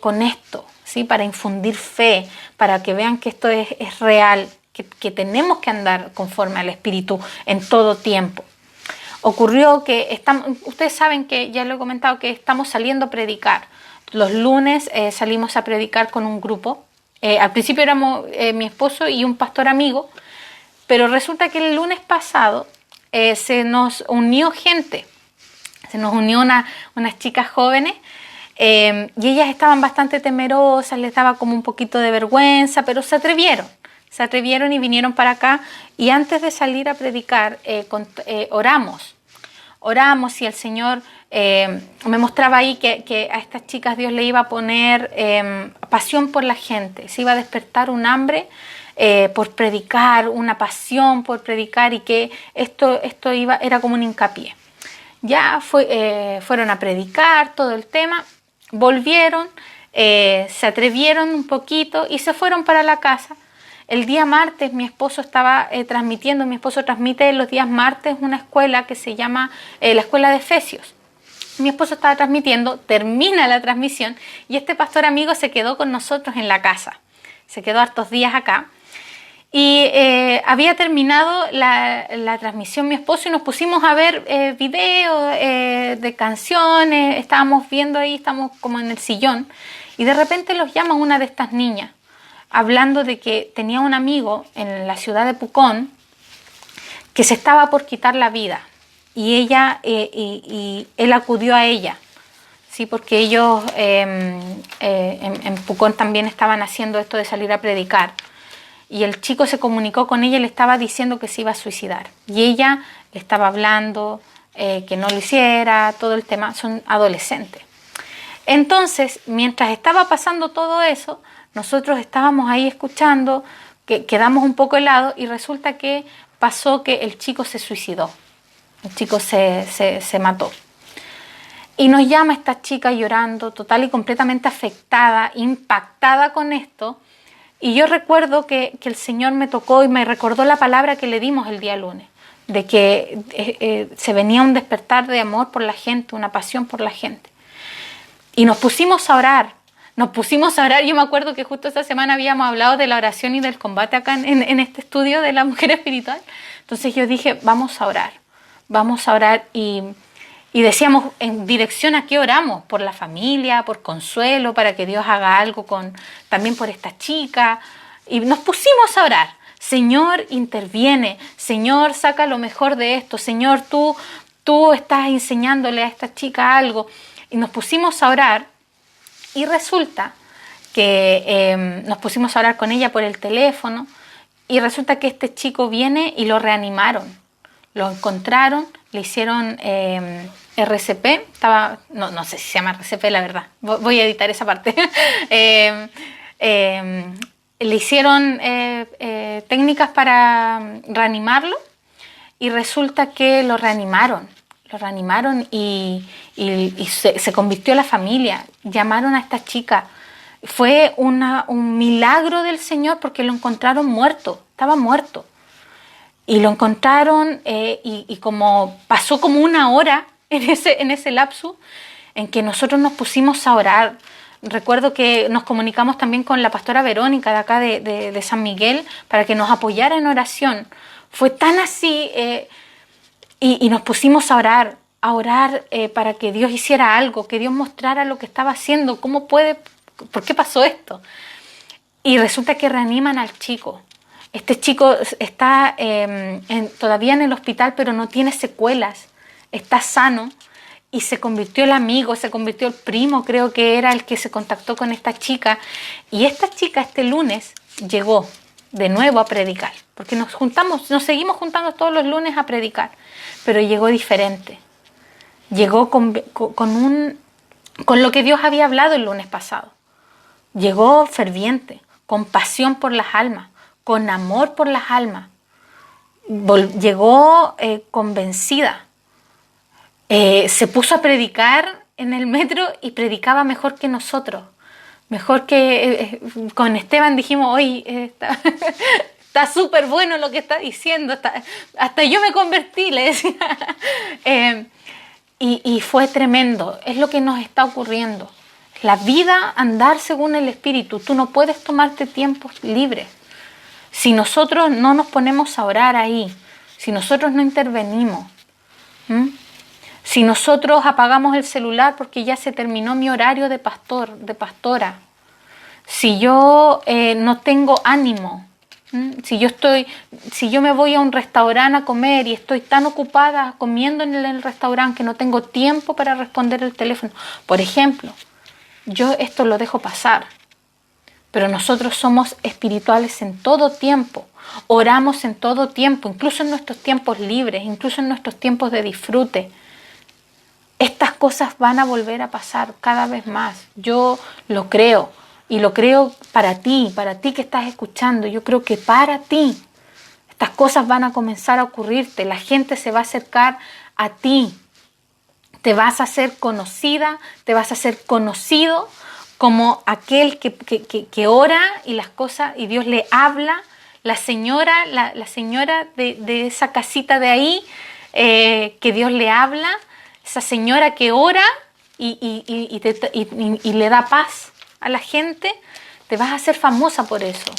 con esto, ¿sí? Para infundir fe, para que vean que esto es real, que tenemos que andar conforme al Espíritu en todo tiempo. Ocurrió que ustedes saben que ya lo he comentado, que estamos saliendo a predicar. Los lunes salimos a predicar con un grupo. Al principio éramos mi esposo y un pastor amigo, pero resulta que el lunes pasado se nos unió gente, se nos unió unas chicas jóvenes y ellas estaban bastante temerosas, les daba como un poquito de vergüenza, pero se atrevieron y vinieron para acá. Y antes de salir a predicar oramos y el Señor me mostraba ahí que a estas chicas Dios le iba a poner pasión por la gente, se iba a despertar un hambre por predicar, una pasión por predicar, y que esto era como un hincapié. Ya fueron a predicar todo el tema, volvieron, se atrevieron un poquito y se fueron para la casa. El día martes mi esposo estaba transmitiendo, mi esposo transmite los días martes una escuela que se llama la Escuela de Efesios. Mi esposo estaba transmitiendo, termina la transmisión y este pastor amigo se quedó con nosotros en la casa. Se quedó hartos días acá. Y había terminado la transmisión mi esposo y nos pusimos a ver videos de canciones, estábamos viendo ahí, estamos como en el sillón, y de repente los llama una de estas niñas, hablando de que tenía un amigo en la ciudad de Pucón que se estaba por quitar la vida, y él acudió a ella, ¿sí? Porque ellos en Pucón también estaban haciendo esto de salir a predicar. Y el chico se comunicó con ella y le estaba diciendo que se iba a suicidar. Y ella le estaba hablando que no lo hiciera, todo el tema, son adolescentes. Entonces, mientras estaba pasando todo eso, nosotros estábamos ahí escuchando, que quedamos un poco helados, y resulta que pasó que el chico se suicidó. El chico se mató. Y nos llama esta chica llorando, total y completamente afectada, impactada con esto. Y yo recuerdo que el Señor me tocó y me recordó la palabra que le dimos el día lunes, de que se venía un despertar de amor por la gente, una pasión por la gente. Y nos pusimos a orar. Yo me acuerdo que justo esta semana habíamos hablado de la oración y del combate acá en este estudio de la mujer espiritual. Entonces yo dije, vamos a orar y decíamos en dirección a qué oramos, por la familia, por Consuelo, para que Dios haga algo también por esta chica. Y nos pusimos a orar. Señor, interviene. Señor, saca lo mejor de esto. Señor, tú estás enseñándole a esta chica algo. Y nos pusimos a orar y resulta que nos pusimos a orar con ella por el teléfono y resulta que este chico viene y lo reanimaron. Lo encontraron, le hicieron RCP, no sé si se llama RCP, la verdad, voy a editar esa parte. Le hicieron técnicas para reanimarlo y resulta que lo reanimaron y se convirtió la familia. Llamaron a esta chica. Fue un milagro del Señor porque lo encontraron muerto, estaba muerto. Y lo encontraron y como pasó como una hora en ese lapso en que nosotros nos pusimos a orar. Recuerdo que nos comunicamos también con la pastora Verónica de acá de San Miguel para que nos apoyara en oración. Fue tan así y nos pusimos a orar para que Dios hiciera algo, que Dios mostrara lo que estaba haciendo, por qué pasó esto. Y resulta que reaniman al chico. Este chico está todavía en el hospital, pero no tiene secuelas, está sano y se convirtió el amigo, se convirtió el primo, creo que era el que se contactó con esta chica. Y esta chica este lunes llegó de nuevo a predicar, porque nos seguimos juntando todos los lunes a predicar, pero llegó diferente. Llegó con lo que Dios había hablado el lunes pasado. Llegó ferviente, con pasión por las almas, con amor por las almas. Llegó convencida. Se puso a predicar en el metro y predicaba mejor que nosotros. Mejor que con Esteban dijimos, hoy está súper bueno lo que está diciendo. Hasta yo me convertí, le decía. Y fue tremendo. Es lo que nos está ocurriendo. La vida, andar según el Espíritu. Tú no puedes tomarte tiempos libres. Si nosotros no nos ponemos a orar ahí, si nosotros no intervenimos, si nosotros apagamos el celular porque ya se terminó mi horario de pastor, de pastora, si yo no tengo ánimo, si yo me voy a un restaurante a comer y estoy tan ocupada comiendo en el restaurante que no tengo tiempo para responder el teléfono, por ejemplo, yo esto lo dejo pasar. Pero nosotros somos espirituales en todo tiempo, oramos en todo tiempo, incluso en nuestros tiempos libres, incluso en nuestros tiempos de disfrute. Estas cosas van a volver a pasar cada vez más. Yo lo creo y lo creo para ti que estás escuchando. Yo creo que para ti estas cosas van a comenzar a ocurrirte. La gente se va a acercar a ti. Te vas a hacer conocida, te vas a hacer conocido como aquel que ora y las cosas, y Dios le habla, la señora de esa casita de ahí, que Dios le habla, esa señora que ora y le da paz a la gente, te vas a hacer famosa por eso.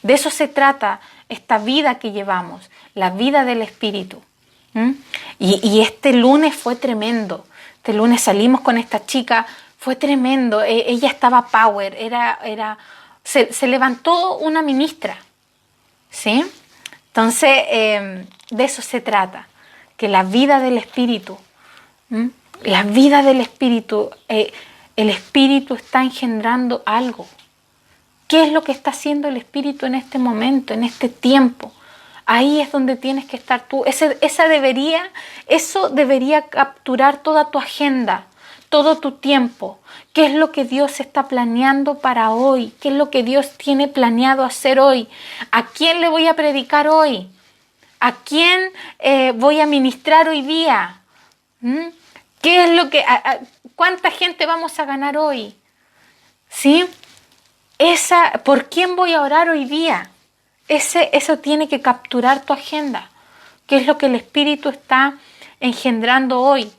De eso se trata esta vida que llevamos, la vida del Espíritu. Y este lunes fue tremendo. Este lunes salimos con esta chica. Fue tremendo, ella estaba power, se levantó una ministra, ¿sí? Entonces, de eso se trata, que la vida del Espíritu, el Espíritu está engendrando algo. ¿Qué es lo que está haciendo el Espíritu en este momento, en este tiempo? Ahí es donde tienes que estar tú. Eso debería capturar toda tu agenda, todo tu tiempo. ¿Qué es lo que Dios está planeando para hoy? ¿Qué es lo que Dios tiene planeado hacer hoy? ¿A quién le voy a predicar hoy? ¿A quién voy a ministrar hoy día? ¿Qué es lo que, cuánta gente vamos a ganar hoy? ¿Sí? ¿Por quién voy a orar hoy día? Eso tiene que capturar tu agenda. ¿Qué es lo que el Espíritu está engendrando hoy?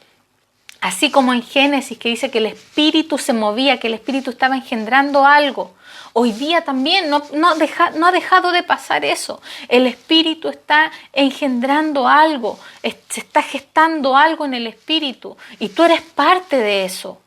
Así como en Génesis, que dice que el Espíritu se movía, que el Espíritu estaba engendrando algo. Hoy día también no ha dejado de pasar eso. El Espíritu está engendrando algo, se está gestando algo en el Espíritu y tú eres parte de eso.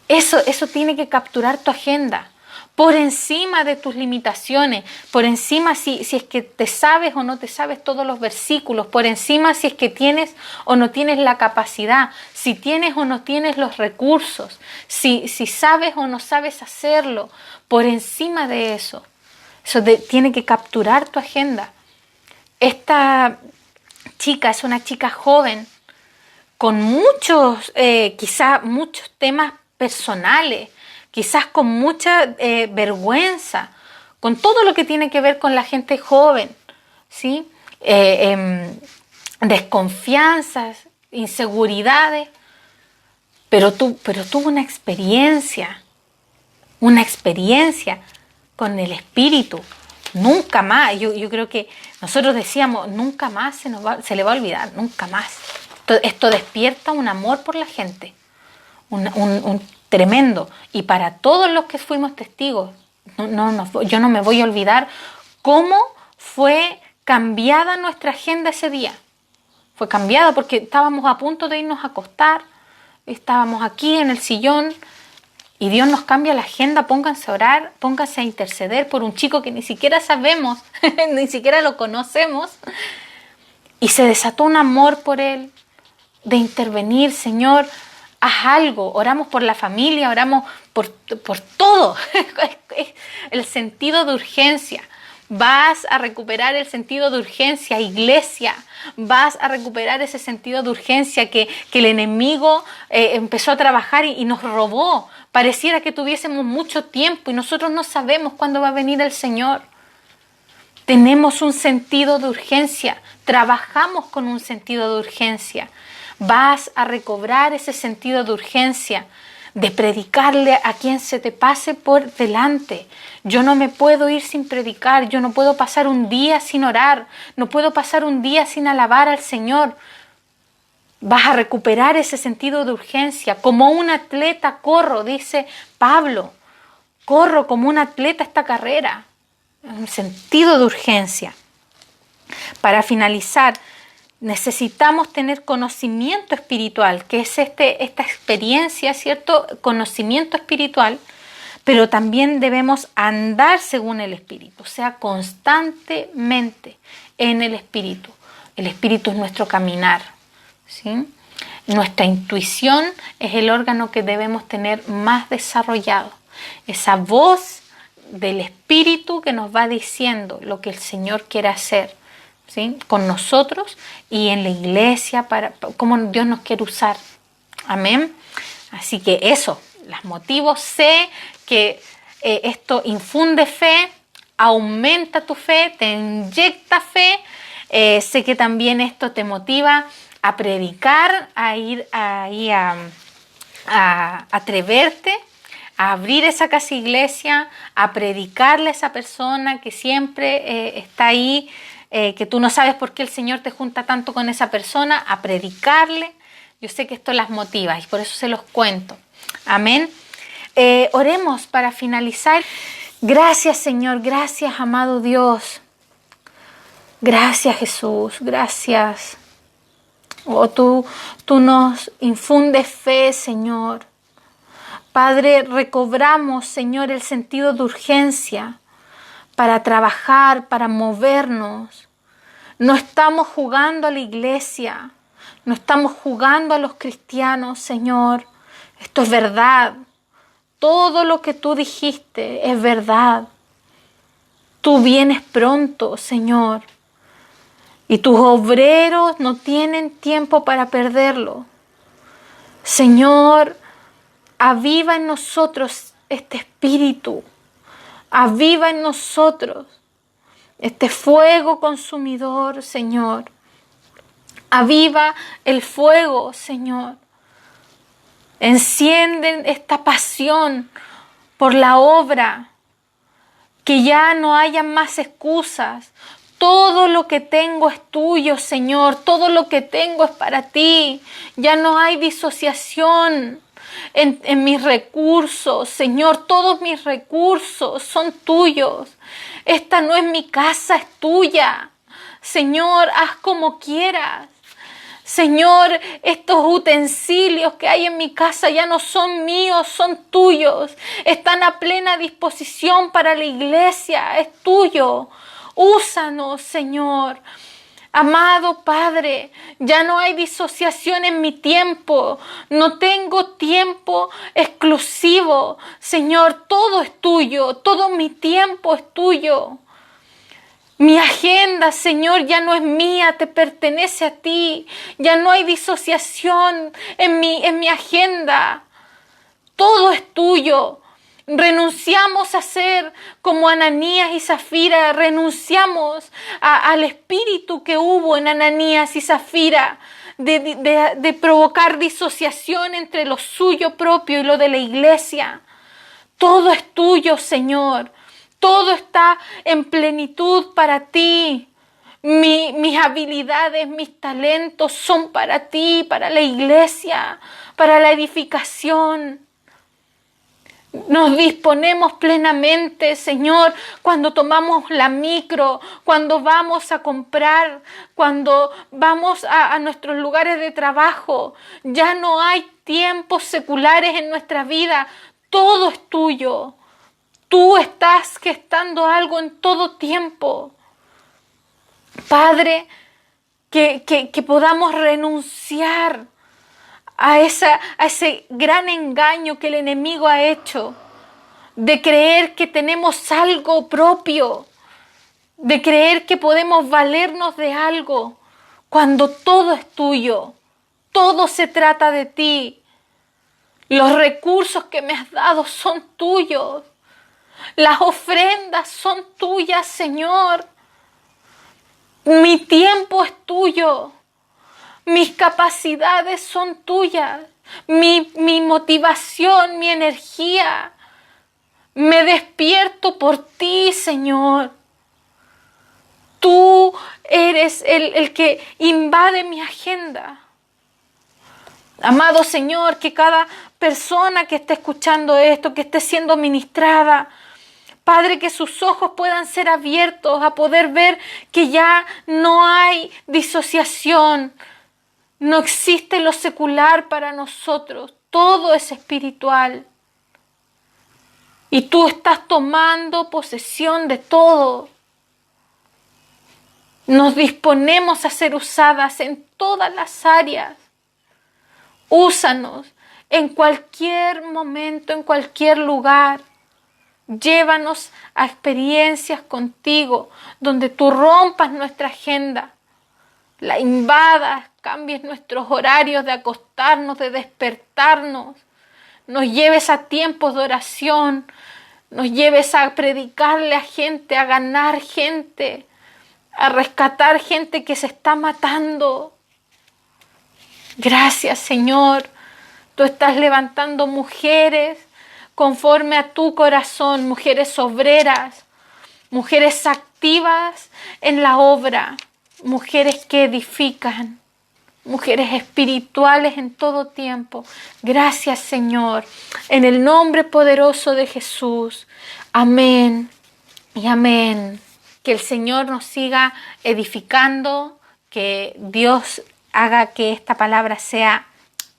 Eso tiene que capturar tu agenda. Por encima de tus limitaciones, por encima si es que te sabes o no te sabes todos los versículos, por encima si es que tienes o no tienes la capacidad, si tienes o no tienes los recursos, si sabes o no sabes hacerlo, por encima de eso tiene que capturar tu agenda. Esta chica, es una chica joven, con muchos, quizás muchos temas personales, quizás con mucha vergüenza, con todo lo que tiene que ver con la gente joven, ¿sí? Desconfianzas, inseguridades, pero tuvo una experiencia con el Espíritu. Nunca más, yo creo que nosotros decíamos, nunca más se le va a olvidar, nunca más. Esto despierta un amor por la gente, un tremendo. Y para todos los que fuimos testigos, yo no me voy a olvidar cómo fue cambiada nuestra agenda ese día. Fue cambiada porque estábamos a punto de irnos a acostar, estábamos aquí en el sillón y Dios nos cambia la agenda. Pónganse a orar, pónganse a interceder por un chico que ni siquiera sabemos, ni siquiera lo conocemos, y se desató un amor por él, de intervenir. Señor, haz algo. Oramos por la familia, oramos por todo. El sentido de urgencia. Vas a recuperar el sentido de urgencia, iglesia. Vas a recuperar ese sentido de urgencia que el enemigo empezó a trabajar y nos robó. Pareciera que tuviésemos mucho tiempo y nosotros no sabemos cuándo va a venir el Señor. Tenemos un sentido de urgencia, trabajamos con un sentido de urgencia. Vas a recobrar ese sentido de urgencia, de predicarle a quien se te pase por delante. Yo no me puedo ir sin predicar, yo no puedo pasar un día sin orar, no puedo pasar un día sin alabar al Señor. Vas a recuperar ese sentido de urgencia. Como un atleta corro, dice Pablo, corro como un atleta esta carrera. Un sentido de urgencia. Para finalizar, necesitamos tener conocimiento espiritual, que es esta experiencia, ¿cierto? Conocimiento espiritual, pero también debemos andar según el Espíritu, o sea, constantemente en el Espíritu. El Espíritu es nuestro caminar, ¿sí? Nuestra intuición es el órgano que debemos tener más desarrollado. Esa voz del Espíritu que nos va diciendo lo que el Señor quiere hacer, ¿sí? Con nosotros y en la iglesia, para cómo Dios nos quiere usar. Amén. Así que eso, los motivos. Sé que esto infunde fe, aumenta tu fe, te inyecta fe. Sé que también esto te motiva a predicar, a ir ahí a atreverte, a abrir esa casa iglesia, a predicarle a esa persona que siempre está ahí, que tú no sabes por qué el Señor te junta tanto con esa persona, a predicarle. Yo sé que esto las motiva y por eso se los cuento. Amén. Oremos para finalizar. Gracias, Señor, gracias, amado Dios. Gracias, Jesús, gracias. Oh, tú nos infundes fe, Señor. Padre, recobramos, Señor, el sentido de urgencia para trabajar, para movernos. No estamos jugando a la iglesia, no estamos jugando a los cristianos, Señor. Esto es verdad. Todo lo que tú dijiste es verdad. Tú vienes pronto, Señor. Y tus obreros no tienen tiempo para perderlo. Señor, aviva en nosotros este espíritu. Aviva en nosotros este fuego consumidor, Señor. Aviva el fuego, Señor. Encienden esta pasión por la obra. Que ya no haya más excusas. Todo lo que tengo es tuyo, Señor. Todo lo que tengo es para ti. Ya no hay disociación en mis recursos, Señor. Todos mis recursos son tuyos. Esta no es mi casa, es tuya. Señor, haz como quieras. Señor, estos utensilios que hay en mi casa ya no son míos, son tuyos. Están a plena disposición para la iglesia, es tuyo. Úsanos, Señor. Amado Padre, ya no hay disociación en mi tiempo. No tengo tiempo exclusivo. Señor, todo es tuyo. Todo mi tiempo es tuyo. Mi agenda, Señor, ya no es mía, te pertenece a ti. Ya no hay disociación en mi agenda. Todo es tuyo. Renunciamos a ser como Ananías y Zafira. Renunciamos al espíritu que hubo en Ananías y Zafira de provocar disociación entre lo suyo propio y lo de la iglesia. Todo es tuyo, Señor. Todo está en plenitud para ti. Mis habilidades, mis talentos son para ti, para la iglesia, para la edificación. Nos disponemos plenamente, Señor, cuando tomamos la micro, cuando vamos a comprar, cuando vamos a nuestros lugares de trabajo. Ya no hay tiempos seculares en nuestra vida. Todo es tuyo. Tú estás gestando algo en todo tiempo. Padre, que podamos renunciar a ese gran engaño que el enemigo ha hecho, de creer que tenemos algo propio, de creer que podemos valernos de algo, cuando todo es tuyo, todo se trata de ti. Los recursos que me has dado son tuyos. Las ofrendas son tuyas, Señor. Mi tiempo es tuyo. Mis capacidades son tuyas. Mi motivación, mi energía. Me despierto por ti, Señor. Tú eres el que invade mi agenda. Amado Señor, que cada persona que esté escuchando esto, que esté siendo ministrada, Padre, que sus ojos puedan ser abiertos a poder ver que ya no hay disociación. No existe lo secular para nosotros. Todo es espiritual. Y tú estás tomando posesión de todo. Nos disponemos a ser usadas en todas las áreas. Úsanos en cualquier momento, en cualquier lugar. Llévanos a experiencias contigo, donde tú rompas nuestra agenda, la invadas, cambies nuestros horarios de acostarnos, de despertarnos, nos lleves a tiempos de oración, nos lleves a predicarle a gente, a ganar gente, a rescatar gente que se está matando. Gracias, Señor. Tú estás levantando mujeres conforme a tu corazón, mujeres obreras, mujeres activas en la obra, mujeres que edifican, mujeres espirituales en todo tiempo. Gracias, Señor, en el nombre poderoso de Jesús. Amén y amén. Que el Señor nos siga edificando, que Dios haga que esta palabra sea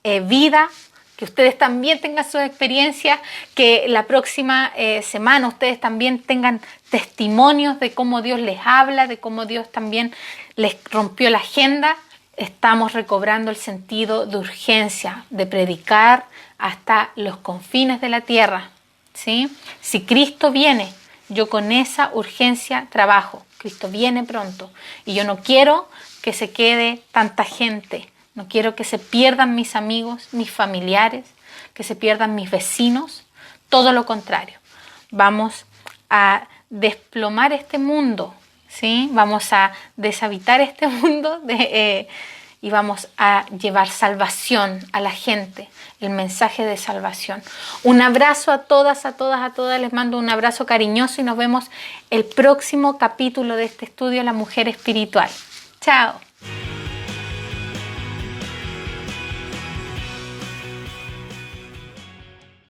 vida, que ustedes también tengan sus experiencias, que la próxima semana ustedes también tengan testimonios de cómo Dios les habla, de cómo Dios también les rompió la agenda. Estamos recobrando el sentido de urgencia, de predicar hasta los confines de la tierra, ¿sí? Si Cristo viene, yo con esa urgencia trabajo. Cristo viene pronto y yo no quiero que se quede tanta gente. No quiero que se pierdan mis amigos, mis familiares, que se pierdan mis vecinos. Todo lo contrario. Vamos a desplomar este mundo, ¿sí? Vamos a deshabitar este mundo y vamos a llevar salvación a la gente, el mensaje de salvación. Un abrazo a todas, a todas, a todas. Les mando un abrazo cariñoso y nos vemos el próximo capítulo de este estudio, La Mujer Espiritual. Chao.